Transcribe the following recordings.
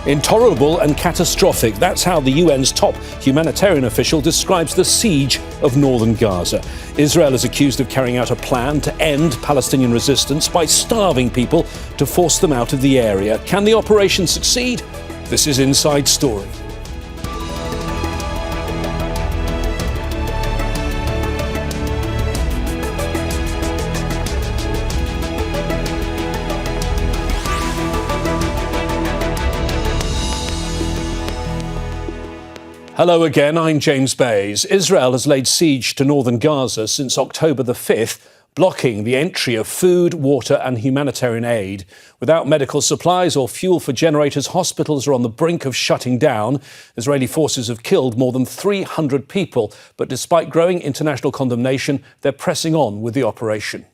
Intolerable and catastrophic. That's how the UN's top humanitarian official describes the siege of northern Gaza. Israel is accused of carrying out a plan to end Palestinian resistance by starving people to force them out of the area. Can the operation succeed? This is Inside Story. Hello again, I'm James Bays. Israel has laid siege to northern Gaza since October the 5th, blocking the entry of food, water and humanitarian aid. Without medical supplies or fuel for generators, hospitals are on the brink of shutting down. Israeli forces have killed more than 300 people, but despite growing international condemnation, they're pressing on with the operation.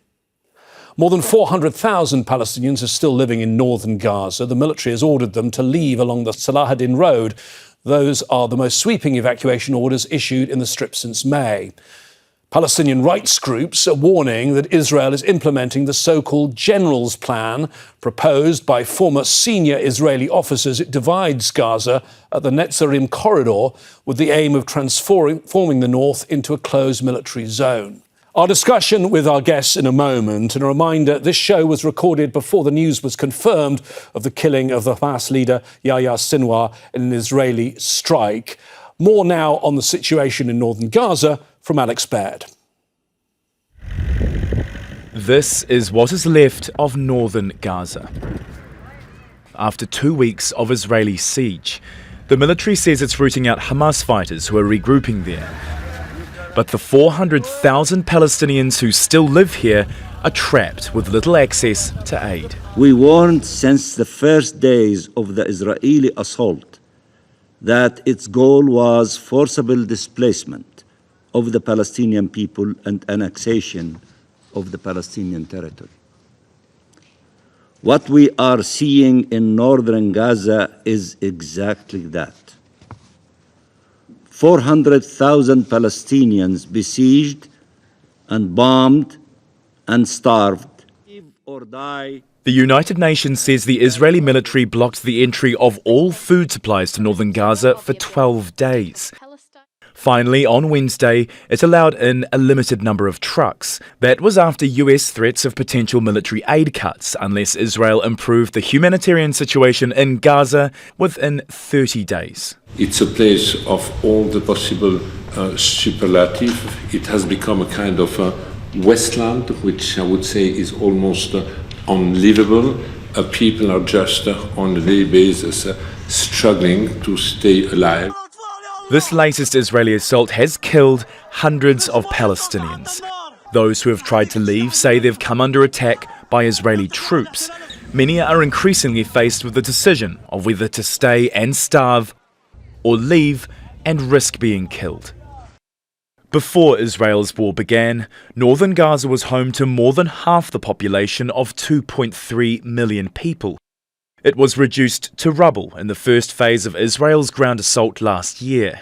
More than 400,000 Palestinians are still living in northern Gaza. The military has ordered them to leave along the Salahuddin Road. Those are the most sweeping evacuation orders issued in the Strip since May. Palestinian rights groups are warning that Israel is implementing the so-called General's Plan proposed by former senior Israeli officers. It divides Gaza at the Netzarim corridor with the aim of transforming the north into a closed military zone. Our discussion with our guests in a moment, and a reminder, this show was recorded before the news was confirmed of the killing of the Hamas leader Yahya Sinwar in an Israeli strike. More now on the situation in northern Gaza from Alex Baird. This is what is left of northern Gaza. After 2 weeks of Israeli siege, the military says it's rooting out Hamas fighters who are regrouping there. But the 400,000 Palestinians who still live here are trapped with little access to aid. We warned since the first days of the Israeli assault that its goal was forcible displacement of the Palestinian people and annexation of the Palestinian territory. What we are seeing in northern Gaza is exactly that. 400,000 Palestinians besieged and bombed and starved. The United Nations says the Israeli military blocked the entry of all food supplies to northern Gaza for 12 days. Finally, on Wednesday, it allowed in a limited number of trucks. That was after US threats of potential military aid cuts unless Israel improved the humanitarian situation in Gaza within 30 days. It's a place of all the possible superlative. It has become a kind of wasteland, which I would say is almost unlivable. People are just on a daily basis struggling to stay alive. This latest Israeli assault has killed hundreds of Palestinians. Those who have tried to leave say they've come under attack by Israeli troops. Many are increasingly faced with the decision of whether to stay and starve or leave and risk being killed. Before Israel's war began, northern Gaza was home to more than half the population of 2.3 million people. It was reduced to rubble in the first phase of Israel's ground assault last year.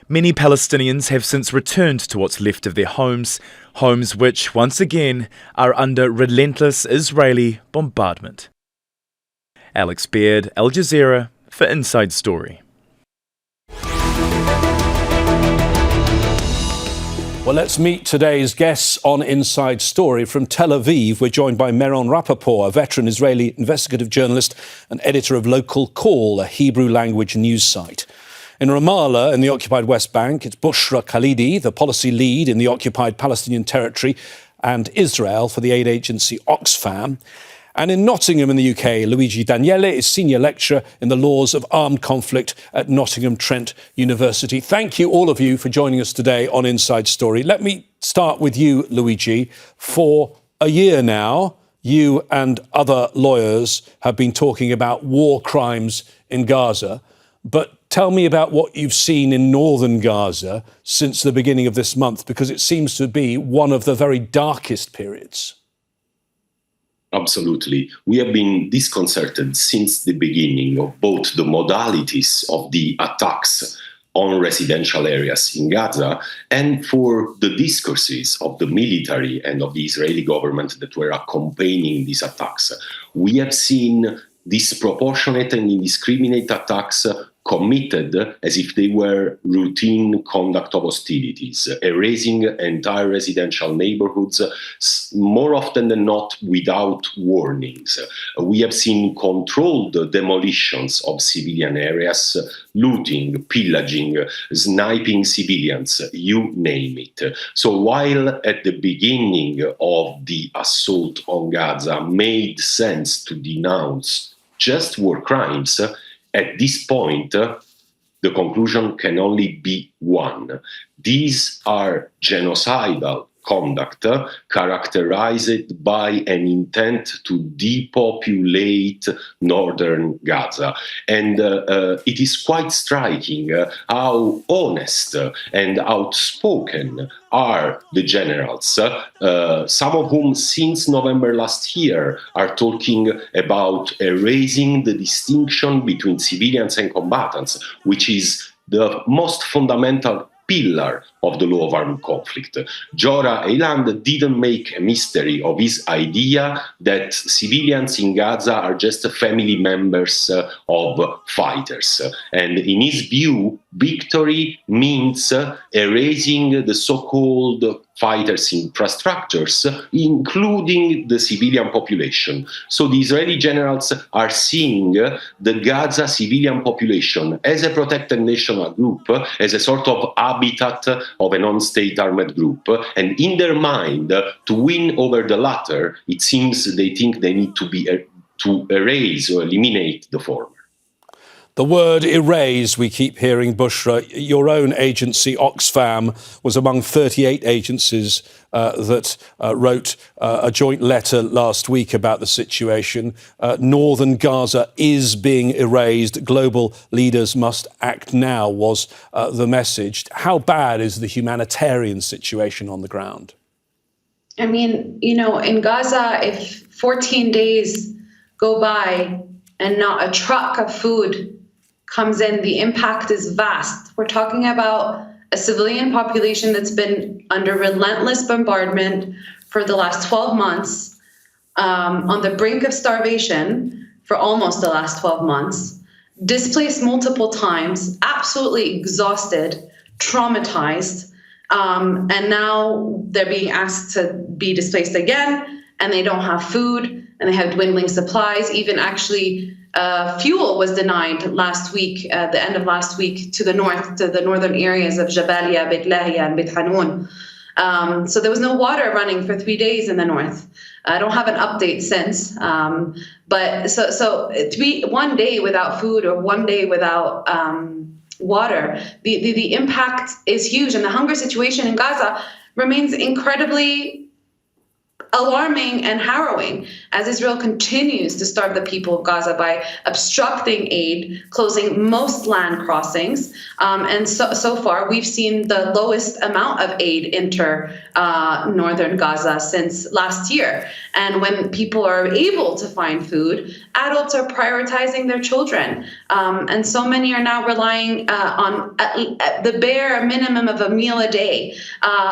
Many Palestinians have since returned to what's left of their homes, homes which, once again, are under relentless Israeli bombardment. Alex Baird, Al Jazeera, for Inside Story. Well, let's meet today's guests on Inside Story. From Tel Aviv, we're joined by Meron Rapoport, a veteran Israeli investigative journalist and editor of Local Call, a Hebrew-language news site. In Ramallah, in the occupied West Bank, it's Bushra Khalidi, the policy lead in the occupied Palestinian territory, and Israel for the aid agency Oxfam. And in Nottingham in the UK, Luigi Daniele is senior lecturer in the laws of armed conflict at Nottingham Trent University. Thank you, all of you, for joining us today on Inside Story. Let me start with you, Luigi. For a year now, you and other lawyers have been talking about war crimes in Gaza. But tell me about what you've seen in northern Gaza since the beginning of this month, because it seems to be one of the very darkest periods. Absolutely. We have been disconcerted since the beginning of both the modalities of the attacks on residential areas in Gaza and for the discourses of the military and of the Israeli government that were accompanying these attacks. We have seen disproportionate and indiscriminate attacks committed as if they were routine conduct of hostilities, erasing entire residential neighborhoods, more often than not without warnings. We have seen controlled demolitions of civilian areas, looting, pillaging, sniping civilians, you name it. So while at the beginning of the assault on Gaza made sense to denounce just war crimes, at this point, the conclusion can only be one. These are genocidal conduct characterized by an intent to depopulate northern Gaza. And it is quite striking how honest and outspoken are the generals, some of whom since November last year are talking about erasing the distinction between civilians and combatants, which is the most fundamental pillar of the law of armed conflict. Jora Eiland didn't make a mystery of his idea that civilians in Gaza are just family members of fighters. And in his view, victory means erasing the so-called fighters' infrastructures, including the civilian population. So the Israeli generals are seeing the Gaza civilian population as a protected national group, as a sort of habitat of a non-state armed group. And in their mind, to win over the latter, it seems they think they need to erase or eliminate the former. The word erase we keep hearing, Bushra. Your own agency, Oxfam, was among 38 agencies that wrote a joint letter last week about the situation. Northern Gaza is being erased. Global leaders must act now, was the message. How bad is the humanitarian situation on the ground? I mean, in Gaza, if 14 days go by and not a truck of food comes in, the impact is vast. We're talking about a civilian population that's been under relentless bombardment for the last 12 months, on the brink of starvation for almost the last 12 months, displaced multiple times, absolutely exhausted, traumatized, and now they're being asked to be displaced again, and they don't have food, and they have dwindling supplies. Even actually fuel was denied last week, at the end of last week, to the northern areas of Jabalia, Beit Lahia, and Beit Hanun. So there was no water running for 3 days in the north. I don't have an update since, but so to be 1 day without food or 1 day without water, the impact is huge, and the hunger situation in Gaza remains incredibly alarming and harrowing as Israel continues to starve the people of Gaza by obstructing aid, closing most land crossings. And so far, we've seen the lowest amount of aid enter northern Gaza since last year. And when people are able to find food, adults are prioritizing their children. And so many are now relying on at the bare minimum of a meal a day,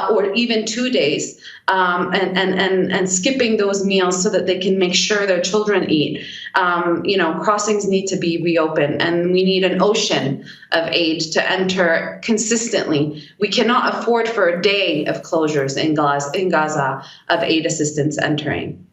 or even 2 days. And skipping those meals so that they can make sure their children eat. Crossings need to be reopened, and we need an ocean of aid to enter consistently. We cannot afford for a day of closures in Gaza of aid assistance entering.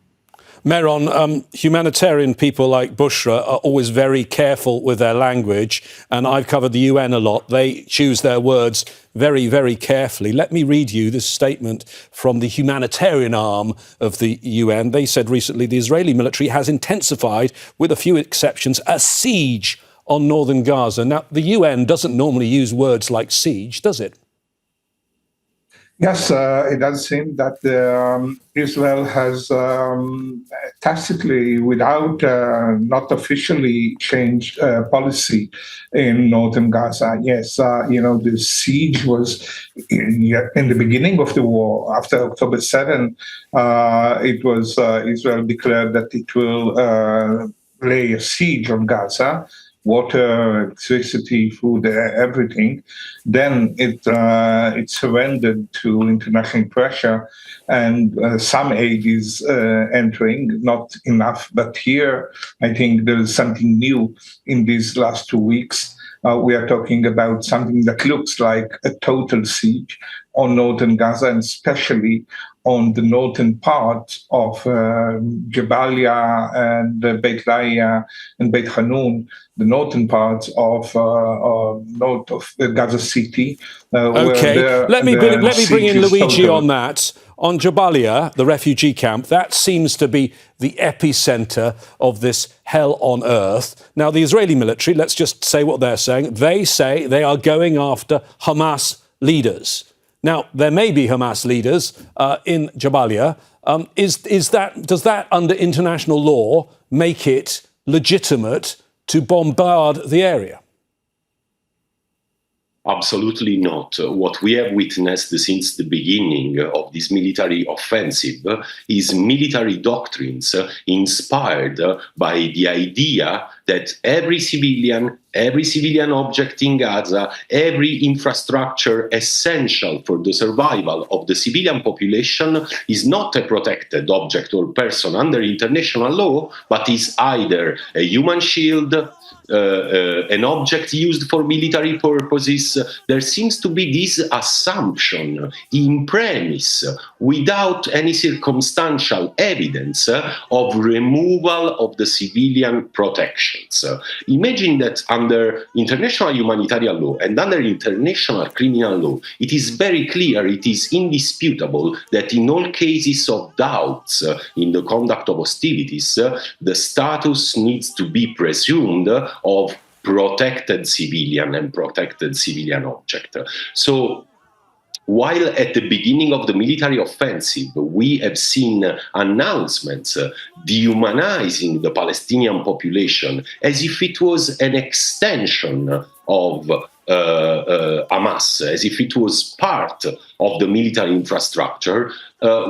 Meron, humanitarian people like Bushra are always very careful with their language, and I've covered the UN a lot. They choose their words very, very carefully. Let me read you this statement from the humanitarian arm of the UN. They said recently the Israeli military has intensified, with a few exceptions, a siege on northern Gaza. Now, the UN doesn't normally use words like siege, does it? Yes, it does seem that Israel has tacitly, without not officially changed policy in northern Gaza. Yes, the siege was in the beginning of the war. After October 7, it was Israel declared that it will lay a siege on Gaza. water, electricity, food, everything. Then it surrendered to international pressure, and some aid is entering, not enough. But here, I think there is something new in these last 2 weeks. We are talking about something that looks like a total siege on northern Gaza, and especially on the northern part of Jabalia and Beit Lahiya and Beit Hanun, the northern parts of north of Gaza City. Okay, let me bring in Luigi on that. On Jabalia, the refugee camp, that seems to be the epicenter of this hell on earth. Now, the Israeli military, let's just say what they're saying. They say they are going after Hamas leaders. Now, there may be Hamas leaders in Jabalia. Does that, under international law, make it legitimate to bombard the area? Absolutely not. What we have witnessed since the beginning of this military offensive is military doctrines inspired by the idea that every civilian object in Gaza, every infrastructure essential for the survival of the civilian population is not a protected object or person under international law, but is either a human shield, an object used for military purposes. There seems to be this assumption in premise, without any circumstantial evidence, of removal of the civilian protections. Imagine that under international humanitarian law and under international criminal law, it is very clear, it is indisputable that in all cases of doubts in the conduct of hostilities, the status needs to be presumed of protected civilian and protected civilian object. So while at the beginning of the military offensive, we have seen announcements dehumanizing the Palestinian population as if it was an extension of Hamas, as if it was part of the military infrastructure,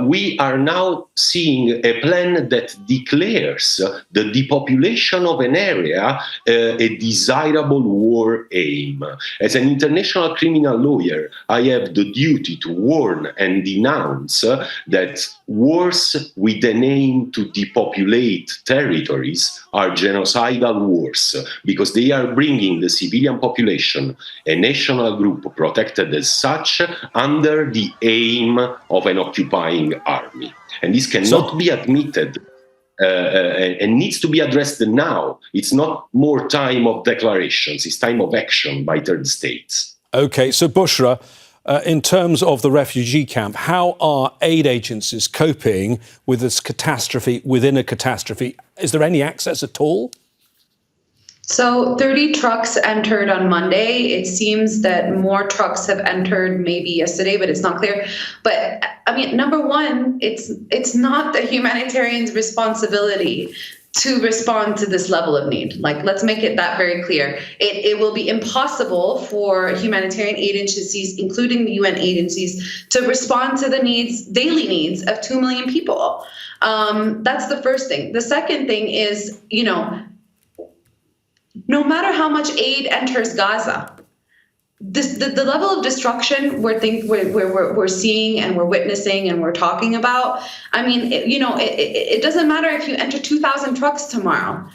we are now seeing a plan that declares the depopulation of an area a desirable war aim. As an international criminal lawyer, I have the duty to warn and denounce that wars with an aim to depopulate territories are genocidal wars, because they are bringing the civilian population, a national group protected as such, under the aim of an occupying army. And this cannot be admitted and needs to be addressed now. It's not more time of declarations, it's time of action by third states. OK, so Bushra, in terms of the refugee camp, how are aid agencies coping with this catastrophe within a catastrophe? Is there any access at all? So 30 trucks entered on Monday. It seems that more trucks have entered maybe yesterday, but it's not clear. But I mean, number one, it's not the humanitarian's responsibility to respond to this level of need. Like, let's make it that very clear. It will be impossible for humanitarian aid agencies, including the UN agencies, to respond to the needs, daily needs of 2 million people. That's the first thing. The second thing is, no matter how much aid enters Gaza, the level of destruction we're seeing and we're witnessing and we're talking about, I mean, it doesn't matter if you enter 2,000 trucks tomorrow.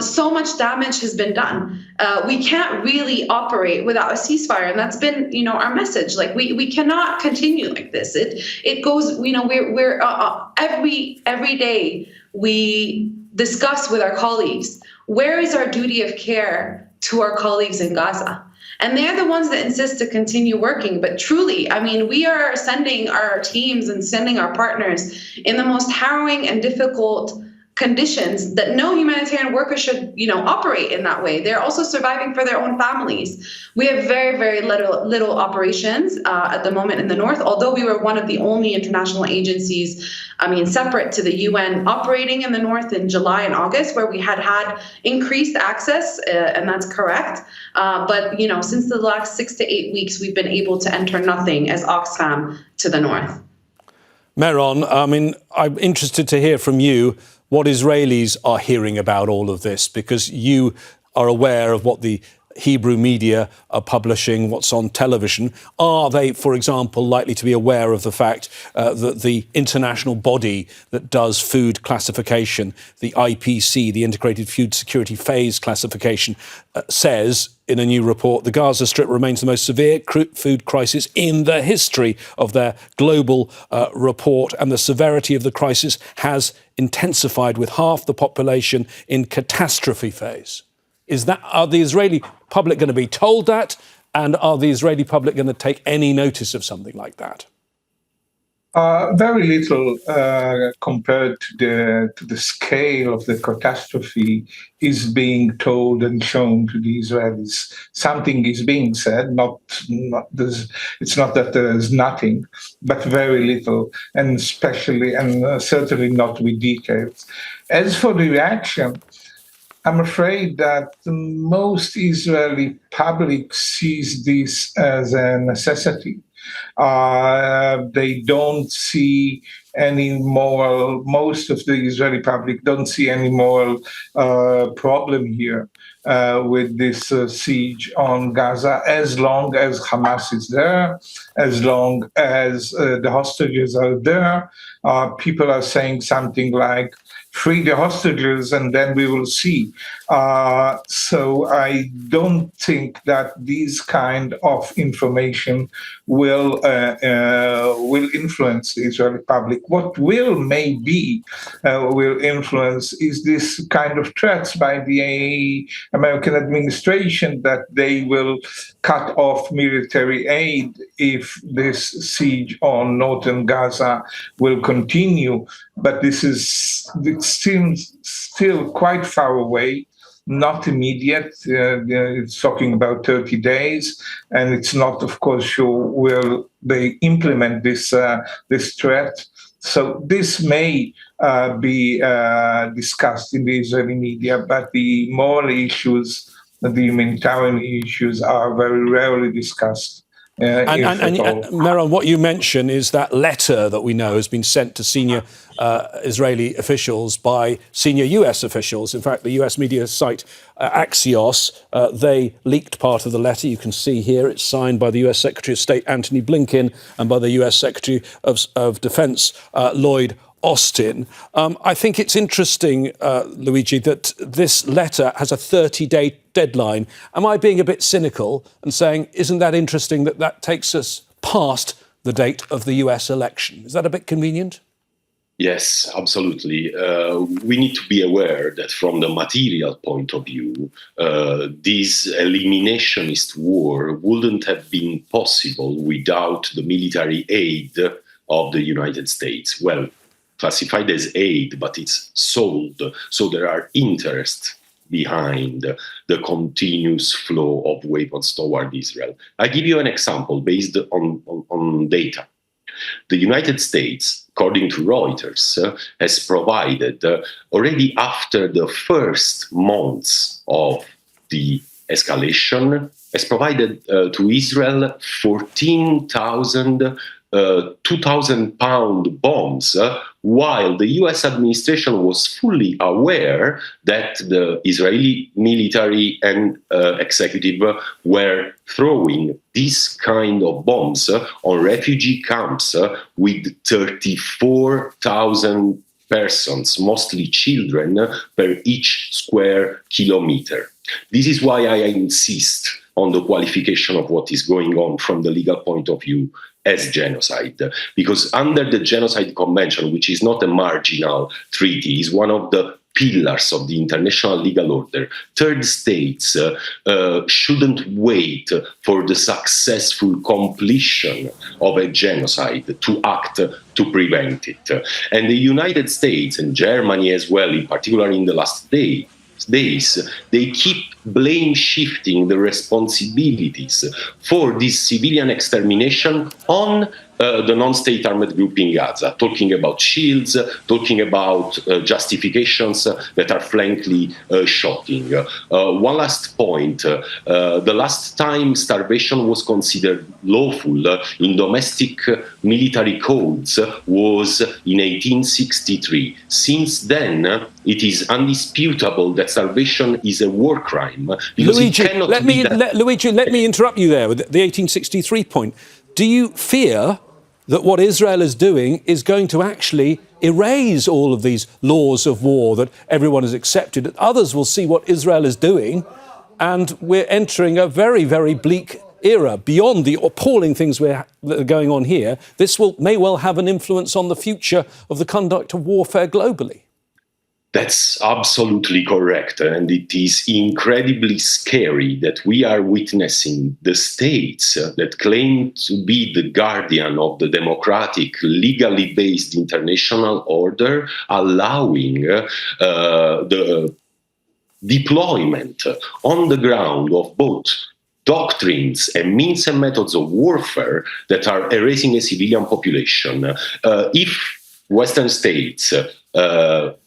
So much damage has been done. We can't really operate without a ceasefire, and that's been, our message. Like, we cannot continue like this. It goes, we're every day we discuss with our colleagues, where is our duty of care to our colleagues in Gaza? And they're the ones that insist to continue working. But truly, I mean, we are sending our teams and sending our partners in the most harrowing and difficult conditions that no humanitarian worker should, operate in that way. They're also surviving for their own families. We have very, very little operations at the moment in the north, although we were one of the only international agencies, separate to the UN, operating in the north in July and August, where we had increased access, and that's correct. But, since the last 6 to 8 weeks, we've been able to enter nothing as Oxfam to the north. Meron, I'm interested to hear from you what Israelis are hearing about all of this, because you are aware of what the Hebrew media are publishing, what's on television? Are they, for example, likely to be aware of the fact that the international body that does food classification, the IPC, the Integrated Food Security Phase Classification, says in a new report, the Gaza Strip remains the most severe food crisis in the history of their global report, and the severity of the crisis has intensified with half the population in catastrophe phase? Are the Israeli public going to be told that? And are the Israeli public going to take any notice of something like that? Very little compared to the scale of the catastrophe is being told and shown to the Israelis. Something is being said, it's not that there's nothing, but very little, and certainly not with details. As for the reaction, I'm afraid that most Israeli public sees this as a necessity. They don't see any most of the Israeli public don't see any moral problem here with this siege on Gaza, as long as Hamas is there, as long as the hostages are there. People are saying something like, free the hostages and then we will see. So I don't think that these kind of information will influence the Israeli public. What will influence is this kind of threats by the American administration that they will cut off military aid if this siege on northern Gaza will continue. But it seems still quite far away, not immediate. It's talking about 30 days, and it's not, of course, sure will they implement this threat. So this may be discussed in the Israeli media, but the moral issues, the humanitarian issues are very rarely discussed. Meron, what you mention is that letter that we know has been sent to senior Israeli officials by senior US officials. In fact, the US media site Axios, they leaked part of the letter. You can see here it's signed by the US Secretary of State Antony Blinken and by the US Secretary of Defense Lloyd Austin. I think it's interesting, Luigi, that this letter has a 30-day deadline. Am I being a bit cynical and saying, isn't that interesting that takes us past the date of the US election? Is that a bit convenient? Yes, absolutely. We need to be aware that from the material point of view, this eliminationist war wouldn't have been possible without the military aid of the United States. Well, classified as aid, but it's sold. So there are interests behind the continuous flow of weapons toward Israel. I give you an example based on data. The United States, according to Reuters, has provided, already after the first months of the escalation, has provided to Israel 14,000 2,000-pound bombs, while the US administration was fully aware that the Israeli military and executive were throwing this kind of bombs on refugee camps with 34,000 persons, mostly children, per each square kilometer. This is why I insist on the qualification of what is going on from the legal point of view as genocide, because under the Genocide Convention, which is not a marginal treaty, is one of the pillars of the international legal order, third states shouldn't wait for the successful completion of a genocide to act to prevent it. And the United States and Germany as well, in particular in the last days, they keep blame shifting the responsibilities for this civilian extermination on the non-state armed group in Gaza, talking about shields, talking about justifications that are frankly shocking. One last point. The last time starvation was considered lawful in domestic military codes was in 1863. Since then, it is undisputable that starvation is a war crime. Luigi, let me interrupt you there with the 1863 point. Do you fear that what Israel is doing is going to actually erase all of these laws of war that everyone has accepted? That others will see what Israel is doing, and we're entering a very, very bleak era. Beyond the appalling things that are going on here, this may well have an influence on the future of the conduct of warfare globally. That's absolutely correct. And it is incredibly scary that we are witnessing the states that claim to be the guardian of the democratic, legally based international order allowing the deployment on the ground of both doctrines and means and methods of warfare that are erasing a civilian population. If Western states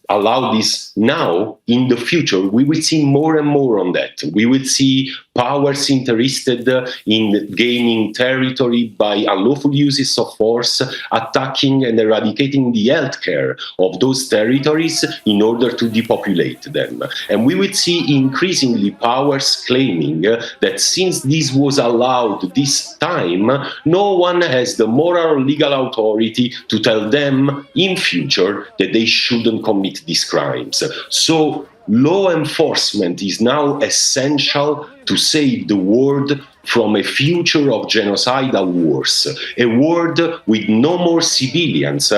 allow this now, in the future, we will see more and more on that. We will see powers interested in gaining territory by unlawful uses of force, attacking and eradicating the healthcare of those territories in order to depopulate them. And we will see increasingly powers claiming that since this was allowed this time, no one has the moral or legal authority to tell them in future that they shouldn't commit these crimes. So law enforcement is now essential to save the world from a future of genocidal wars, a world with no more civilians,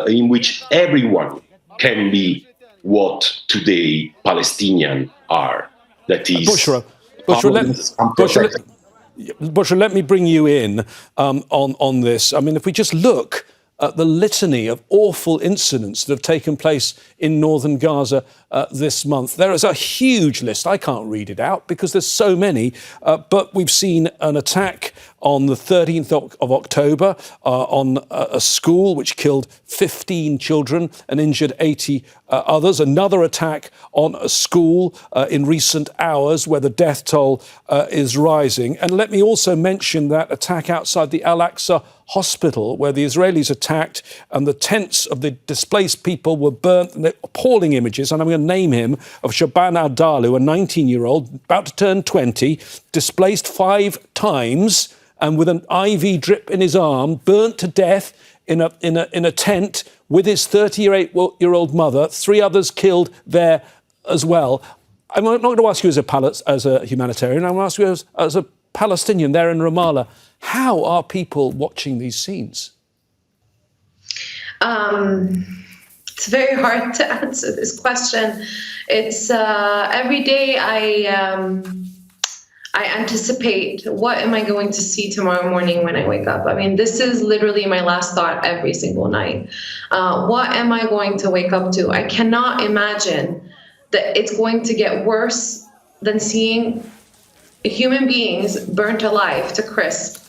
in which everyone can be what today Palestinians are. That is Bushra, let me bring you in on this. I mean, if we just look at the litany of awful incidents that have taken place in northern Gaza this month. There is a huge list. I can't read it out because there's so many, but we've seen an attack on the 13th of October on a school which killed 15 children and injured 80 others. Another attack on a school in recent hours where the death toll is rising. And let me also mention that attack outside the Al-Aqsa hospital where the Israelis attacked and the tents of the displaced people were burnt. And appalling images, and I'm going to name him, of Shaban al-Dalu, a 19-year-old, about to turn 20, displaced 5 times and with an IV drip in his arm, burnt to death in a tent with his 38-year-old mother, 3 others killed there as well. I'm not going to ask you as a humanitarian, I'm going to ask you as a Palestinian there in Ramallah. How are people watching these scenes? It's very hard to answer this question. It's every day I anticipate what am I going to see tomorrow morning when I wake up. I mean, this is literally my last thought every single night. What am I going to wake up to? I cannot imagine that it's going to get worse than seeing human beings burnt alive to crisp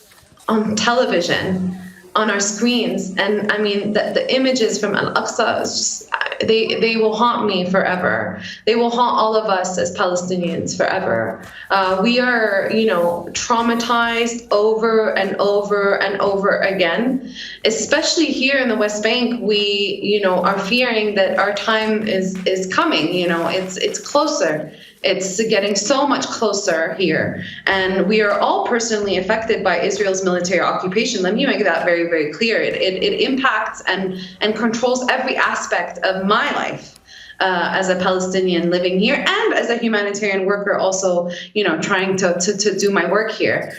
on television, on our screens. And I mean, the images from Al-Aqsa, just, they will haunt me forever. They will haunt all of us as Palestinians forever. We are, traumatized over and over and over again, especially here in the West Bank. We, are fearing that our time is coming. It's closer. It's getting so much closer here. And we are all personally affected by Israel's military occupation. Let me make that very, very clear. It impacts and controls every aspect of my life as a Palestinian living here and as a humanitarian worker also, trying to do my work here.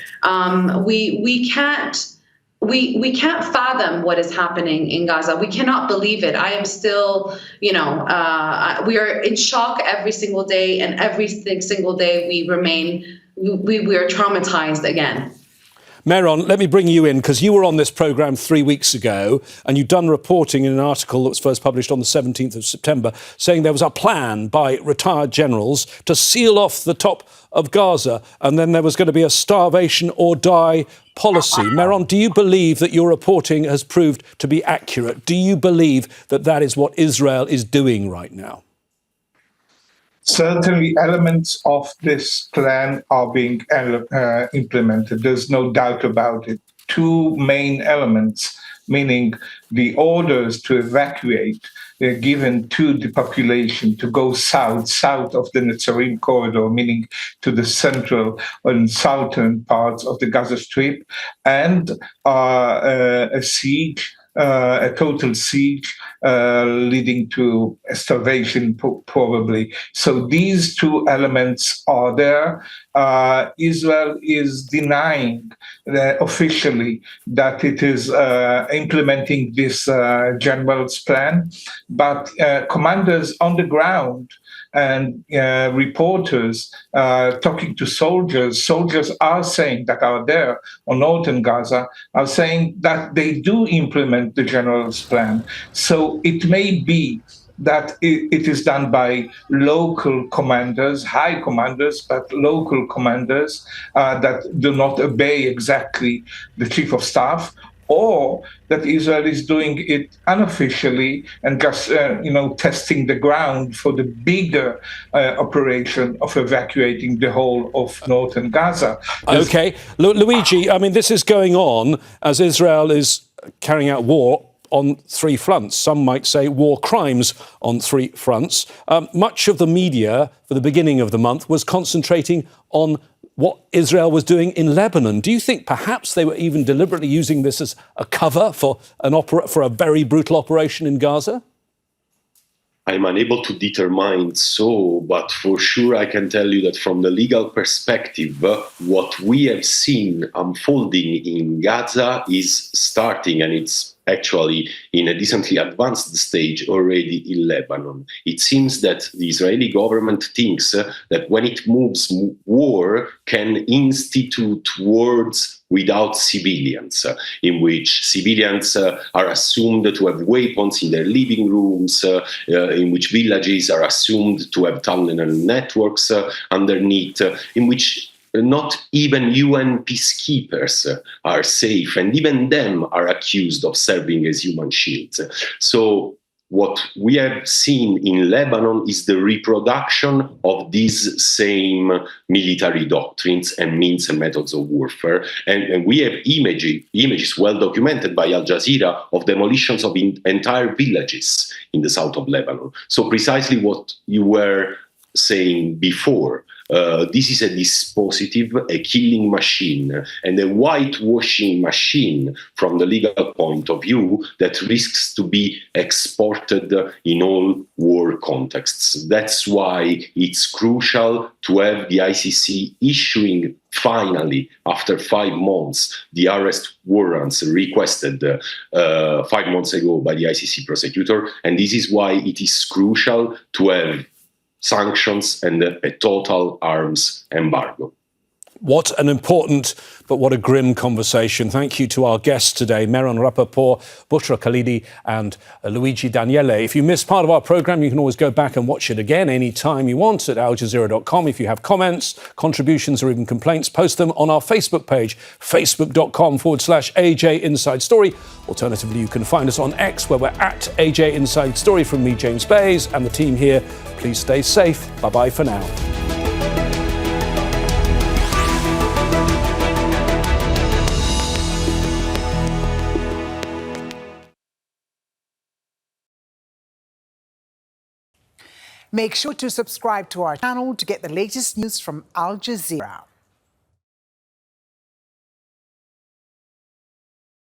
We can't fathom what is happening in Gaza. We cannot believe it. I am still, we are in shock every single day, and every single day we are traumatized again. Meron, let me bring you in, because you were on this programme 3 weeks ago and you'd done reporting in an article that was first published on the 17th of September saying there was a plan by retired generals to seal off the top of Gaza and then there was going to be a starvation or die policy. Meron, do you believe that your reporting has proved to be accurate? Do you believe that that is what Israel is doing right now? Certainly, elements of this plan are being implemented. There's no doubt about it. Two main elements, meaning the orders to evacuate, given to the population to go south of the Netzarim corridor, meaning to the central and southern parts of the Gaza Strip, and a siege. A total siege leading to starvation, probably. So these two elements are there. Israel is denying officially that it is implementing this general's plan, but commanders on the ground and reporters talking to soldiers are saying that are there on northern Gaza, are saying that they do implement the general's plan. So it may be that it is done by local commanders, high commanders, but local commanders that do not obey exactly the chief of staff, or that Israel is doing it unofficially and just, testing the ground for the bigger operation of evacuating the whole of northern Gaza. OK. Luigi, I mean, this is going on as Israel is carrying out war on three fronts. Some might say war crimes on three fronts. Much of the media for the beginning of the month was concentrating on what Israel was doing in Lebanon. Do you think perhaps they were even deliberately using this as a cover for a very brutal operation in Gaza? I'm unable to determine so, but for sure I can tell you that from the legal perspective, what we have seen unfolding in Gaza is starting, and it's actually in a decently advanced stage already in Lebanon. It seems that the Israeli government thinks that when it moves, war can institute wars without civilians, in which civilians are assumed to have weapons in their living rooms, in which villages are assumed to have tunnel networks underneath, in which not even UN peacekeepers are safe, and even them are accused of serving as human shields. So what we have seen in Lebanon is the reproduction of these same military doctrines and means and methods of warfare. And we have images well documented by Al Jazeera of demolitions of entire villages in the south of Lebanon. So precisely what you were saying before. This is a dispositive, a killing machine, and a whitewashing machine from the legal point of view that risks to be exported in all war contexts. That's why it's crucial to have the ICC issuing finally, after 5 months, the arrest warrants requested 5 months ago by the ICC prosecutor. And this is why it is crucial to have sanctions and a total arms embargo. What an important, but what a grim conversation. Thank you to our guests today, Meron Rapoport, Bushra, Khalidi and Luigi, Daniele. If you missed part of our programme, you can always go back and watch it again anytime you want at aljazeera.com. If you have comments, contributions or even complaints, post them on our Facebook page, facebook.com/AJ Inside Story. Alternatively, you can find us on X, where we're at AJ Inside Story. From me, James Bays, and the team here, please stay safe. Bye-bye for now. Make sure to subscribe to our channel to get the latest news from Al Jazeera.